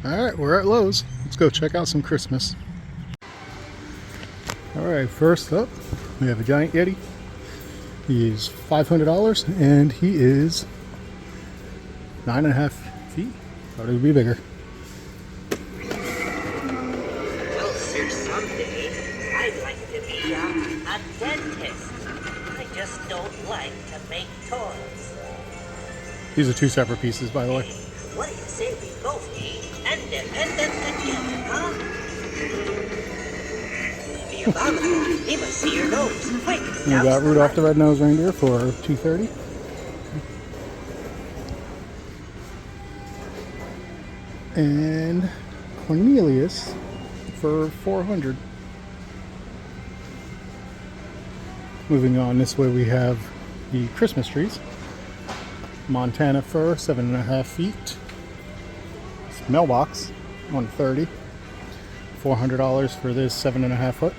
Alright, we're at Lowe's. Let's go check out some Christmas. Alright, first up, we have a giant Yeti. He is $500 and he is 9.5 feet. Thought it would be bigger. Well, sir, someday I'd like to be a dentist. I just don't like to make toys. These are two separate pieces, by the way. What do you say we both be independent together, huh? Dear Mama, he must see your nose. Quick, We got Rudolph the Red-Nosed Reindeer for $230. And Cornelius for $400. Moving on this way, we have the Christmas trees. Montana fir, 7.5 feet. Mailbox, $130. $400 for this 7.5 foot.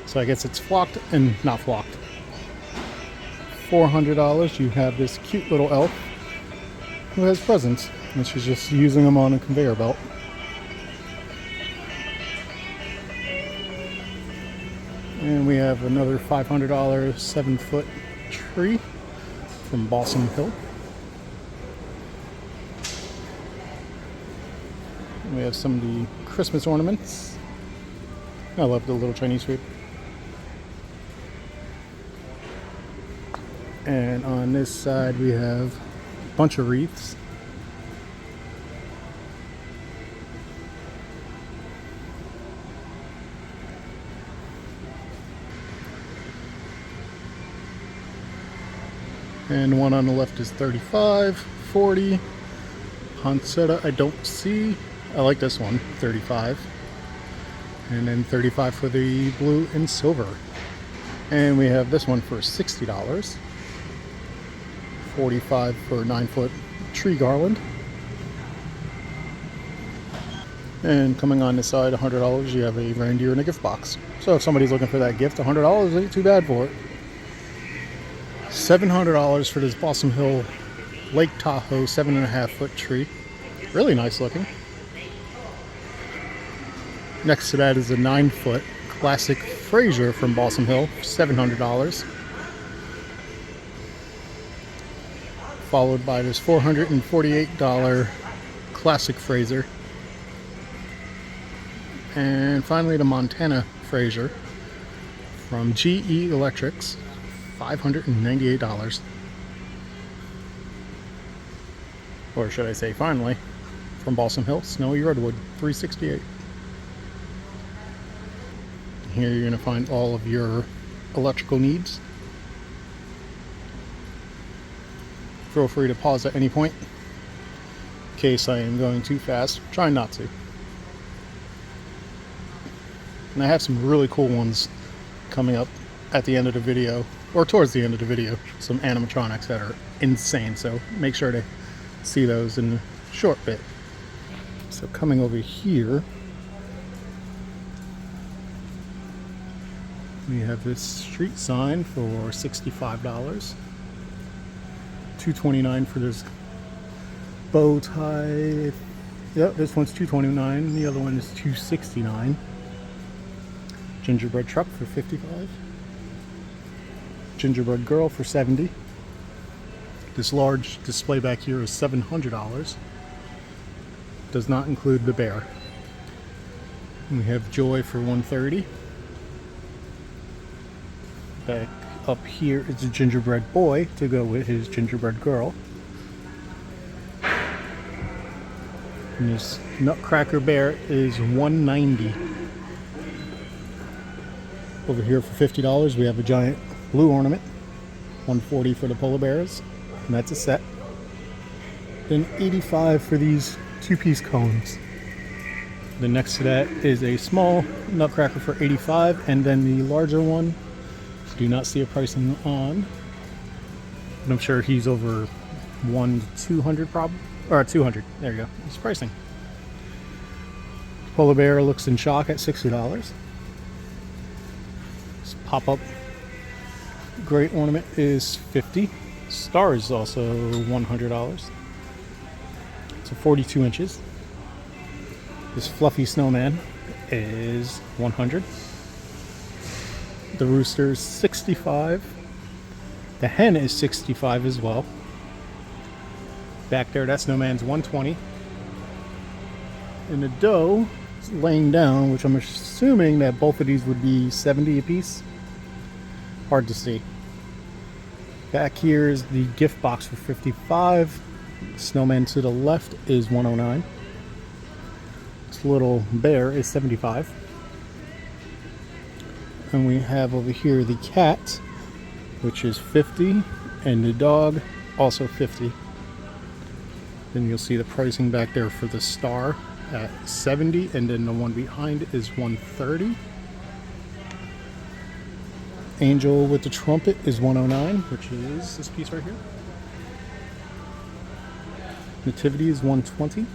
So I guess it's flocked and not flocked. $400. You have this cute little elf who has presents, and she's just using them on a conveyor belt. And we have another $500 7-foot tree from Balsam Hill. And we have some of the Christmas ornaments. I love the little Chinese tree. And on this side we have a bunch of wreaths. And one on the left is 35, 40. Poinsettia I don't see. I like this one, 35. And then 35 for the blue and silver. And we have this one for $60. 45 for a 9-foot tree garland. And coming on this side, $100, you have a reindeer in a gift box. So if somebody's looking for that gift, $100 ain't too bad for it. $700 for this Balsam Hill Lake Tahoe 7.5 foot tree. Really nice looking. Next to that is a 9-foot classic Fraser from Balsam Hill, $700. Followed by this $448 classic Fraser. And finally the Montana Fraser from GE Electrics, $598. Or should I say finally, from Balsam Hill, Snowy Redwood, $368. Here you're going to find all of your electrical needs. Feel free to pause at any point in case I am going too fast. Try not to. And I have some really cool ones coming up at the end of the video, or towards the end of the video. Some animatronics that are insane, so make sure to see those in a short bit. So coming over here, we have this street sign for $65. $229 for this bow tie. Yep, this one's $229. The other one is $269. Gingerbread truck for $55. Gingerbread girl for $70. This large display back here is $700. Does not include the bear. And we have Joy for $130. Back up here is a gingerbread boy to go with his gingerbread girl. And this Nutcracker bear is $190. Over here for $50 we have a giant blue ornament, $140 for the polar bears, and that's a set. Then $85 for these 2-piece cones. Then next to that is a small Nutcracker for $85, and then the larger one, do not see a pricing on, but I'm sure he's over $200 probably, or $200. There you go. It's pricing. Polar bear looks in shock at $60. This pop-up great ornament is $50. Star is also $100. So 42 inches. This fluffy snowman is 100. The rooster is 65. The hen is 65 as well. Back there, that snowman's 120. And the doe is laying down, which I'm assuming that both of these would be 70 apiece. Hard to see. Back here is the gift box for 55. Snowman to the left is 109. This little bear is 75. And we have over here the cat, which is 50, and the dog also 50. Then you'll see the pricing back there for the star at 70, and then the one behind is 130. Angel with the trumpet is 109, which is this piece right here. Nativity is 120.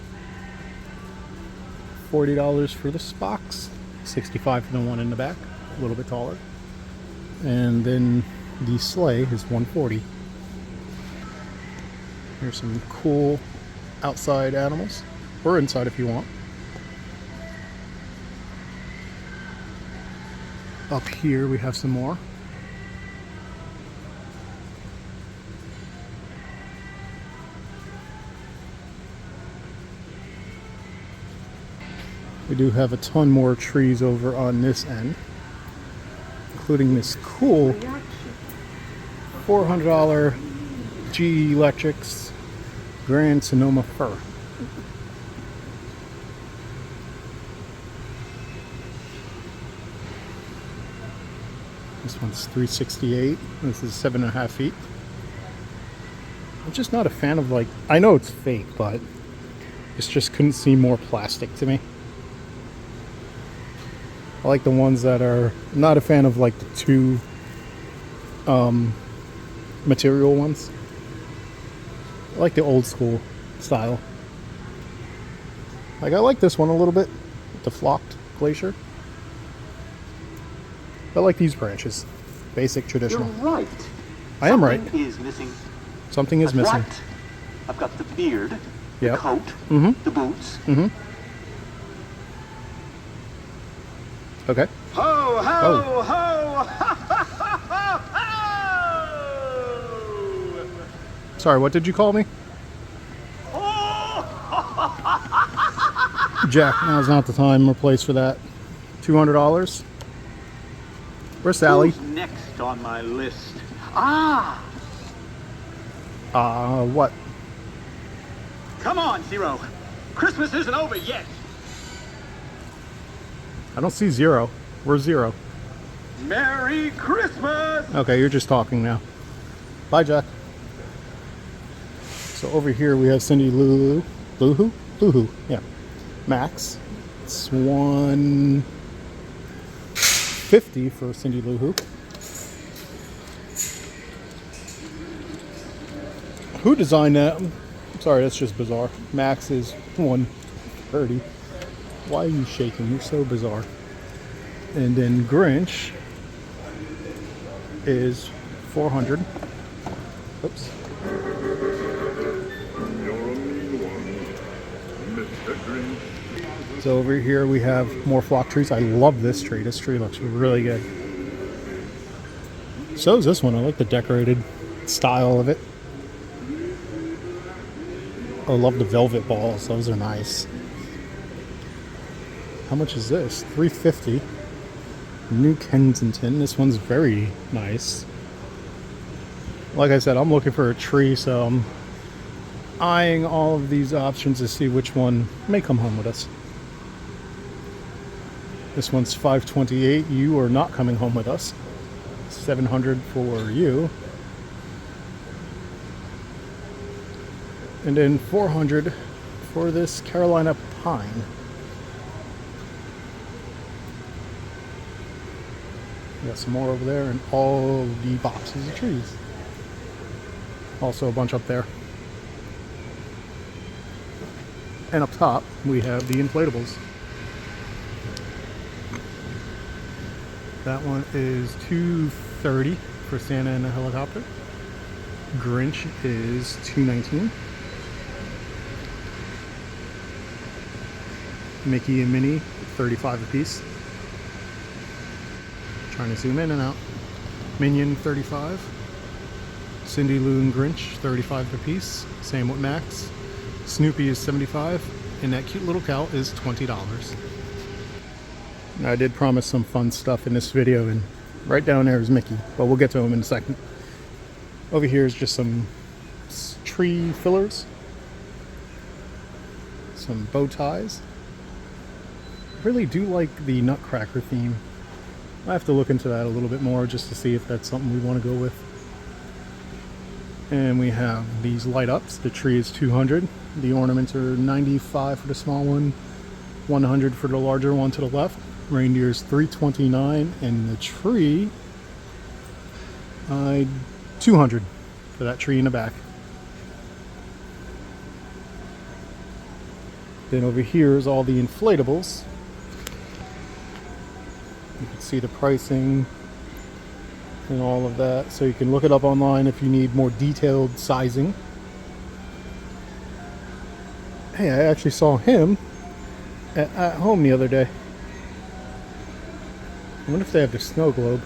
$40 for this box. 65 for the one in the back, a little bit taller. And then the sleigh is 140. Here's some cool outside animals, or inside if you want. Up here we have some more. We do have a ton more trees over on this end, including this cool $400 GE Electrics Grand Sonoma Fir. This one's $368. This is 7.5 feet. I'm just not a fan of, like, I know it's fake, but it just couldn't seem more plastic to me. I like the ones that are, I'm not a fan of like the two material ones. I like the old school style. Like, I like this one a little bit, the flocked glacier. I like these branches. Basic, traditional. You're right. I am right. Something is missing. Something is missing. What? I've got the beard, the Yep. coat, the boots. Okay. Ho, ho, Oh. ho, ho, ho, ho! Sorry, what did you call me? Oh! Jack, now's not the time or place for that. $200. Where's Sally? Who's next on my list? What? Come on, Zero. Christmas isn't over yet. I don't see zero. Where's zero? Merry Christmas! Okay, you're just talking now. Bye, Jack. So over here we have Cindy Lou Who? Yeah. Max. It's $150 for Cindy Lou Who. Who designed that? I'm sorry, that's just bizarre. Max is $130. Why are you shaking? You're so bizarre. And then Grinch is $400. Oops. So over here we have more flock trees. I love this tree. This tree looks really good. So is this one. I like the decorated style of it. I love the velvet balls. Those are nice. How much is this? $350. New Kensington. This one's very nice. Like I said, I'm looking for a tree, so I'm eyeing all of these options to see which one may come home with us. This one's $528. You are not coming home with us. $700 for you. And then $400 for this Carolina pine. We got some more over there and all the boxes of trees. Also a bunch up there. And up top we have the inflatables. That one is $230 for Santa and a helicopter. Grinch is $219. Mickey and Minnie, 35 a piece. Trying to zoom in and out. Minion, 35. Cindy Lou and Grinch, 35 a piece. Same with Max. Snoopy is 75, and that cute little cow is $20. Now, I did promise some fun stuff in this video, and right down there is Mickey, but we'll get to him in a second. Over here is just some tree fillers, some bow ties. I really do like the Nutcracker theme. I have to look into that a little bit more just to see if that's something we want to go with. And we have these light ups. The tree is 200. The ornaments are 95 for the small one, 100 for the larger one to the left. Reindeer is 329, and the tree, 200 for that tree in the back. Then over here is all the inflatables. You can see the pricing and all of that, so you can look it up online if you need more detailed sizing. Hey, I actually saw him at home the other day. I wonder if they have the snow globe.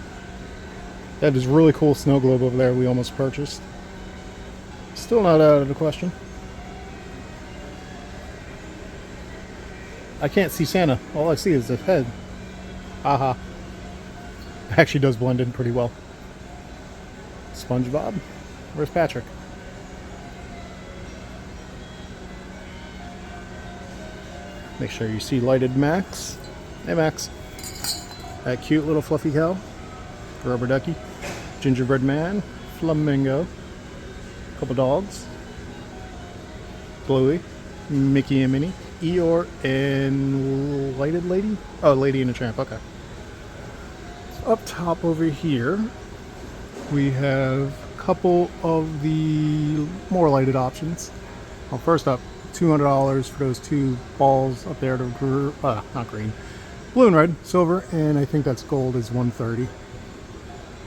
They have this really cool snow globe over there we almost purchased. Still not out of the question. I can't see Santa. All I see is his head. Aha. Actually does blend in pretty well. SpongeBob? Where's Patrick? Make sure you see lighted Max. Hey Max. That cute little fluffy cow. Rubber ducky. Gingerbread man. Flamingo. Couple dogs. Bluey. Mickey and Minnie. Eeyore and lighted lady? Oh, Lady and a Tramp, okay. Up top over here, we have a couple of the more lighted options. Well, first up, $200 for those two balls up there, not green, blue and red, silver, and I think that's gold is $130.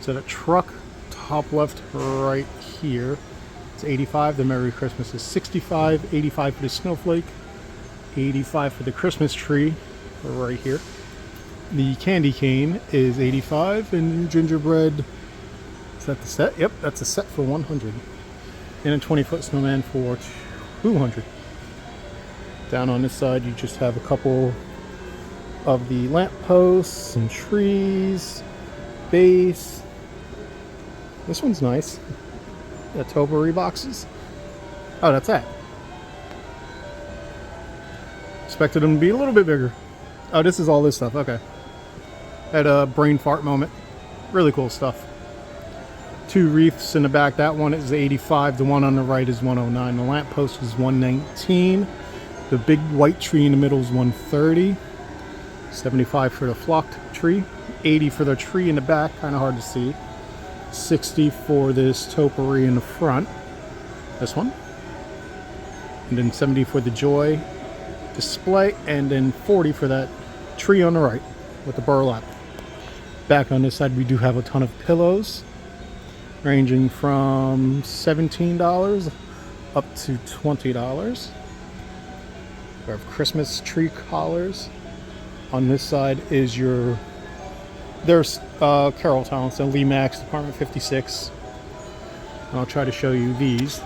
So the truck, top left right here, it's $85. The Merry Christmas is $65, $85 for the snowflake, $85 for the Christmas tree right here. The candy cane is $85, and gingerbread, is that the set? Yep, that's a set for $100. And a 20-foot snowman for $200. Down on this side, you just have a couple of the lamp posts and trees, base. This one's nice. The topiary boxes. Oh, that's that. Expected them to be a little bit bigger. Oh, this is all this stuff. Okay. Had a brain fart moment. Really cool stuff. Two wreaths in the back. That one is $85. The one on the right is $109. The lamppost is $119. The big white tree in the middle is $130. $75 for the flocked tree. $80 for the tree in the back. Kind of hard to see. $60 for this topiary in the front. This one. And then $70 for the joy display, and then $40 for that tree on the right with the burlap. Back on this side, we do have a ton of pillows ranging from $17 up to $20. We have Christmas tree collars. On this side is there's Carol Talents and Lemax, Department 56. And I'll try to show you these.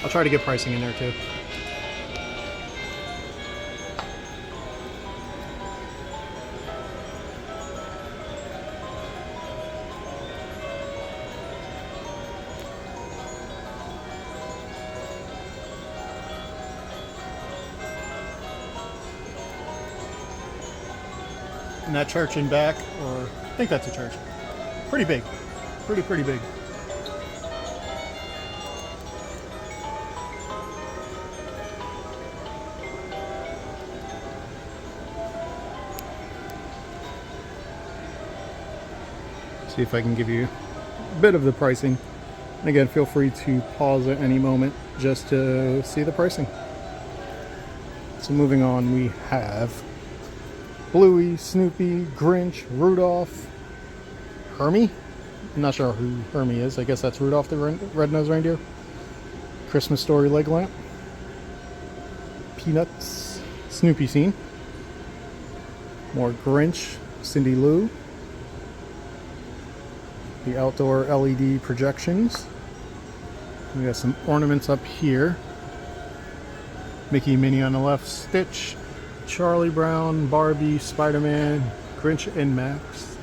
I'll try to get pricing in there too. And that church in back, or I think that's a church. Pretty big. Pretty big. See if I can give you a bit of the pricing. And again, feel free to pause at any moment just to see the pricing. So moving on, we have Bluey, Snoopy, Grinch, Rudolph, Hermie. I'm not sure who Hermie is. I guess that's Rudolph the red-nosed reindeer. Christmas Story leg lamp. Peanuts Snoopy scene. More Grinch Cindy Lou. The outdoor LED projections. We got some ornaments up here. Mickey Minnie on the left, Stitch, Charlie Brown, Barbie, Spider-Man, Grinch, and Max.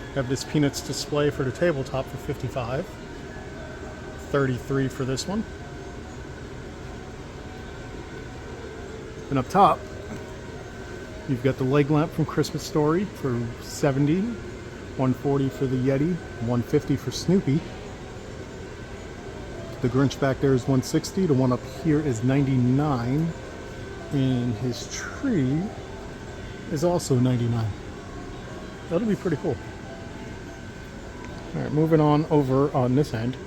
We have this Peanuts display for the tabletop for $55. $33 for this one. And up top, you've got the leg lamp from Christmas Story for $70. $140 for the Yeti, $150 for Snoopy. The Grinch back there is $160. The one up here is $99. And his tree is also $99. That'll be pretty cool. Alright, moving on over on this end.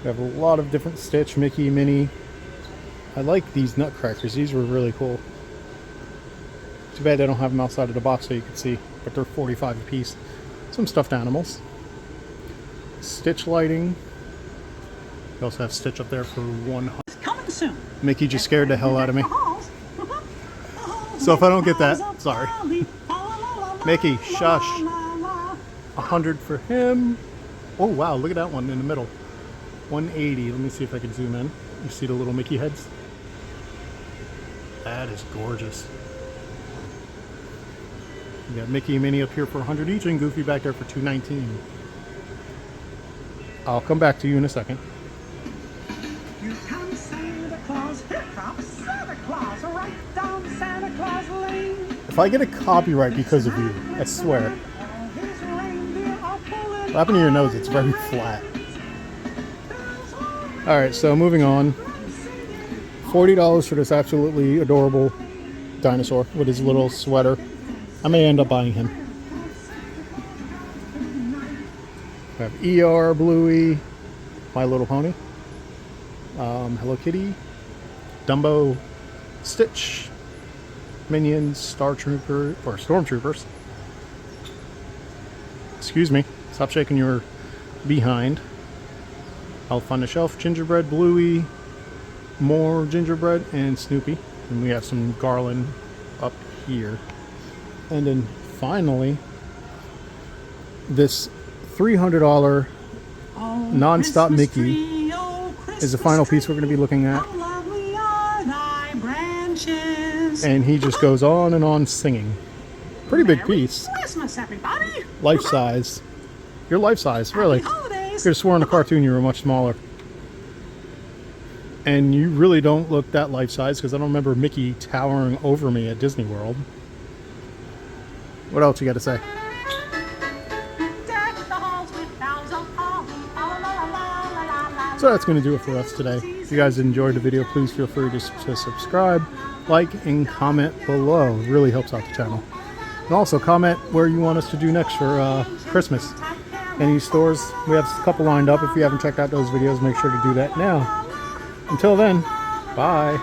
We have a lot of different Stitch, Mickey, Minnie. I like these nutcrackers. These were really cool. Too bad they don't have them outside of the box so you can see. But they're $45 a piece. Some stuffed animals. Stitch lighting. We also have Stitch up there for $100. Coming soon. Mickey just scared the hell out of me. So if I don't get that, sorry. Mickey, shush. $100 for him. Oh wow, look at that one in the middle. $180. Let me see if I can zoom in. You see the little Mickey heads? That is gorgeous. You got Mickey and Minnie up here for $100 each, and Goofy back there for $219. I'll come back to you in a second. Here comes Santa Claus. Here comes Santa Claus. Right down Santa Claus Lane. If I get a copyright because of you, I swear. What happened to your nose? It's very flat. Alright, so moving on. $40 for this absolutely adorable dinosaur with his little sweater. I may end up buying him. We have ER, Bluey, My Little Pony, Hello Kitty, Dumbo, Stitch, Minions, Stormtroopers. Excuse me. Stop shaking your behind. Elf on the Shelf, Gingerbread, Bluey, more Gingerbread, and Snoopy. And we have some garland up here. And then finally, this $300 non-stop Mickey is the final piece we're going to be looking at. And he just goes on and on singing. Pretty big piece. Christmas, everybody. Life size. You're life size, really. You could have sworn in a cartoon you were much smaller. And you really don't look that life size because I don't remember Mickey towering over me at Disney World. What else you got to say? So that's going to do it for us today. If you guys enjoyed the video, please feel free to subscribe, like, and comment below. It really helps out the channel. And also comment where you want us to do next for Christmas. Any stores, we have a couple lined up. If you haven't checked out those videos, make sure to do that now. Until then, bye.